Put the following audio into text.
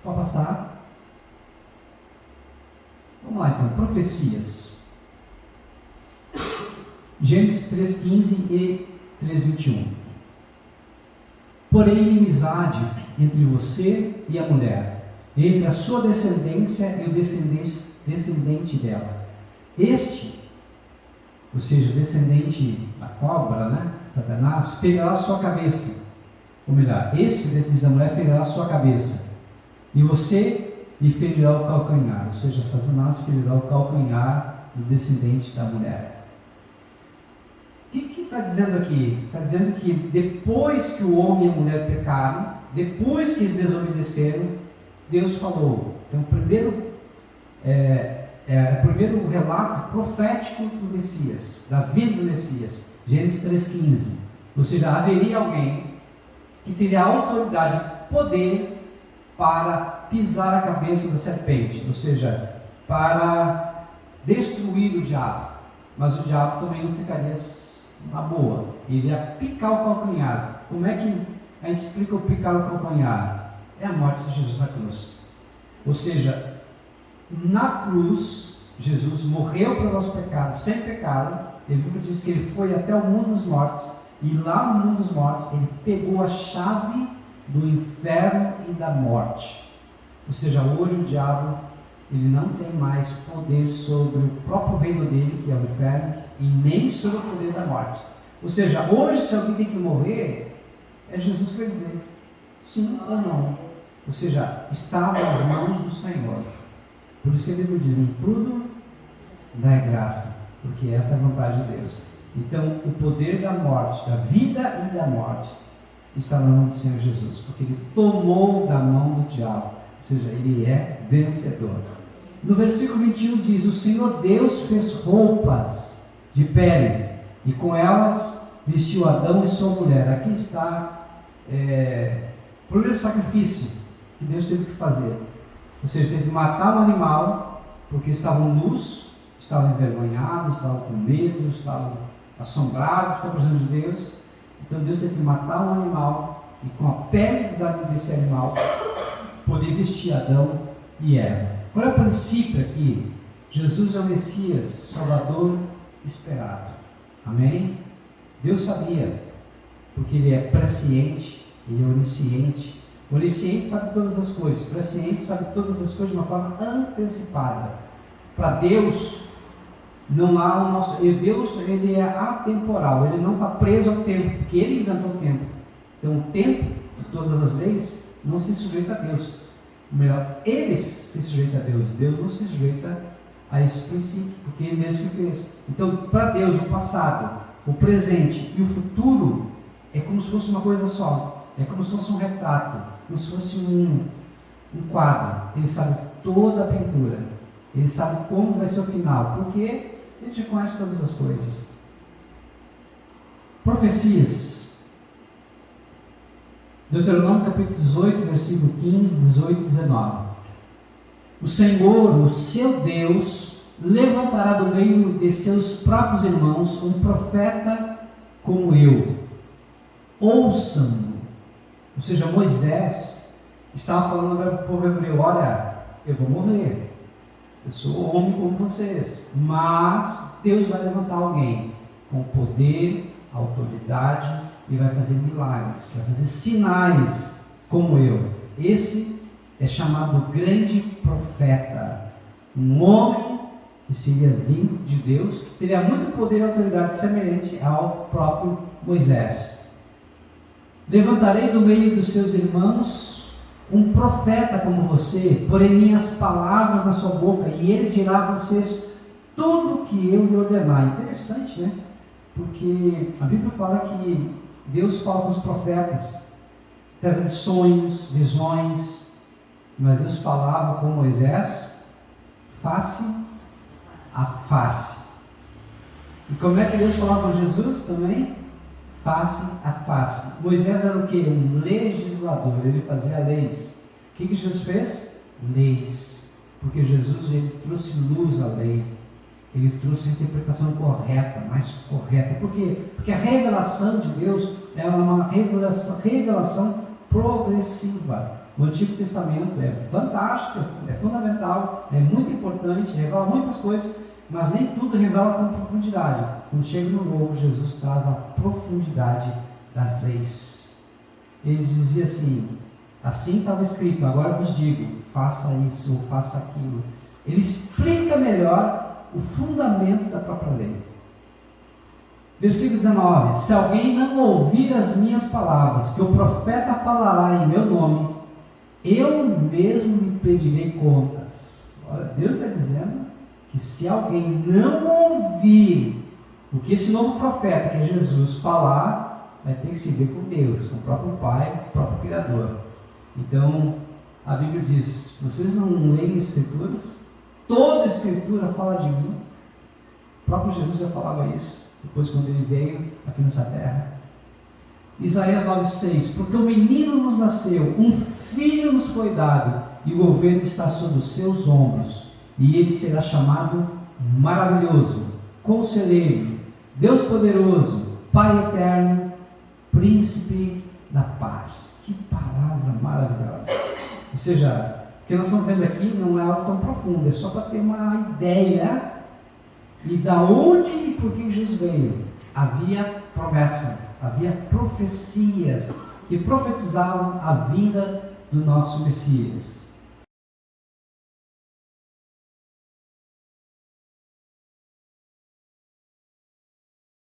Pode passar. Vamos lá então, profecias. Gênesis 3,15 e 3,21. Porém, inimizade entre você e a mulher, entre a sua descendência e o descendente dela. Este, ou seja, o descendente da cobra, né? Satanás, ferirá a sua cabeça. Ou melhor, esse, o descendente da mulher, ferirá a sua cabeça. E você lhe ferirá o calcanhar. Ou seja, Satanás ferirá o calcanhar do descendente da mulher. O que está dizendo aqui? Está dizendo que depois que o homem e a mulher pecaram, depois que eles desobedeceram, Deus falou. Então, o primeiro relato profético do Messias, da vida do Messias, Gênesis 3,15. Ou seja, haveria alguém que teria autoridade, poder para pisar a cabeça da serpente, ou seja, para destruir o diabo. Mas o diabo também não ficaria na boa, ele ia picar o calcanhar. Como é que a gente explica o picar o calcanhar? É a morte de Jesus na cruz. Ou seja, na cruz, Jesus morreu pelo nosso pecado, sem pecado. A Bíblia diz que ele foi até o mundo dos mortos, e lá no mundo dos mortos, ele pegou a chave do inferno e da morte. Ou seja, hoje o diabo, ele não tem mais poder sobre o próprio reino dele, que é o inferno, e nem sobre o poder da morte. Ou seja, hoje, se alguém tem que morrer, é Jesus que vai dizer sim ou não. Ou seja, está nas mãos do Senhor. Por isso que a Bíblia diz: em tudo dai graça, porque essa é a vontade de Deus. Então, o poder da morte, da vida e da morte, está na mão do Senhor Jesus, porque ele tomou da mão do diabo, ou seja, ele é vencedor. No versículo 21 diz: o Senhor Deus fez roupas de pele, e com elas vestiu Adão e sua mulher. Aqui está o primeiro sacrifício que Deus teve que fazer. Ou seja, teve que matar um animal, porque estavam nus, estavam envergonhados, estavam com medo, estavam assombrados com a presença de Deus. Então Deus teve que matar um animal, e com a pele desse animal poder vestir Adão e Eva. Qual é o princípio aqui? Jesus é o Messias, Salvador esperado. Amém? Deus sabia, porque ele é presciente, ele é onisciente. O onisciente sabe todas as coisas, o presciente sabe todas as coisas de uma forma antecipada. Para Deus, não há o nosso. Deus, ele é atemporal, ele não está preso ao tempo, porque ele inventou o tempo. Então, o tempo e todas as leis não se sujeitam a Deus. Ou melhor, eles se sujeitam a Deus. Deus não se sujeita a esse princípio, porque ele mesmo que fez. Então, para Deus, o passado, o presente e o futuro é como se fosse uma coisa só. É como se fosse um retrato, como se fosse um quadro. Ele sabe toda a pintura. Ele sabe como vai ser o final, porque ele já conhece todas as coisas. Profecias. Deuteronômio capítulo 18, versículo 15, 18 e 19. O Senhor, o seu Deus, levantará do meio de seus próprios irmãos um profeta como eu. Ouçam-no. Ou seja, Moisés estava falando para o povo hebreu: olha, eu vou morrer. Eu sou homem como vocês, mas Deus vai levantar alguém com poder, autoridade, e vai fazer milagres, vai fazer sinais como eu. Esse é chamado grande profeta, um homem que seria vindo de Deus, que teria muito poder e autoridade semelhante ao próprio Moisés. Levantarei do meio dos seus irmãos um profeta como você, porém minhas palavras na sua boca, e ele dirá a vocês tudo o que eu lhe ordenar. Interessante, né? Porque a Bíblia fala que Deus fala com os profetas, teve sonhos, visões, mas Deus falava com Moisés face a face. E como é que Deus falava com Jesus também? Face a face. Moisés era o que? Um legislador, ele fazia leis. O que Jesus fez? Leis. Porque Jesus, ele trouxe luz à lei. Ele trouxe a interpretação correta, mais correta. Por quê? Porque a revelação de Deus é uma revelação progressiva. O Antigo Testamento é fantástico, é fundamental, é muito importante, revela muitas coisas, mas nem tudo revela com profundidade. Quando chega no Novo, Jesus traz a profundidade das leis. Ele dizia assim estava escrito, agora vos digo, faça isso ou faça aquilo. Ele explica melhor o fundamento da própria lei. Versículo 19: se alguém não ouvir as minhas palavras, que o profeta falará em meu nome, eu mesmo lhe pedirei contas. Olha, Deus está dizendo que se alguém não ouvir o que esse novo profeta, que é Jesus, falar, vai ter que se ver com Deus, com o próprio Pai, com o próprio Criador. Então, a Bíblia diz: vocês não leem Escrituras? Toda a Escritura fala de mim. O próprio Jesus já falava isso, depois quando ele veio aqui nessa terra. Isaías 9,6: porque o menino nos nasceu, um filho nos foi dado, e o governo está sobre os seus ombros, e ele será chamado Maravilhoso, Conselheiro, Deus Poderoso, Pai Eterno, Príncipe da Paz. Que palavra maravilhosa! Ou seja, o que nós estamos vendo aqui não é algo tão profundo, é só para ter uma ideia e da onde e por que Jesus veio. Havia promessa, havia profecias que profetizavam a vinda do nosso Messias.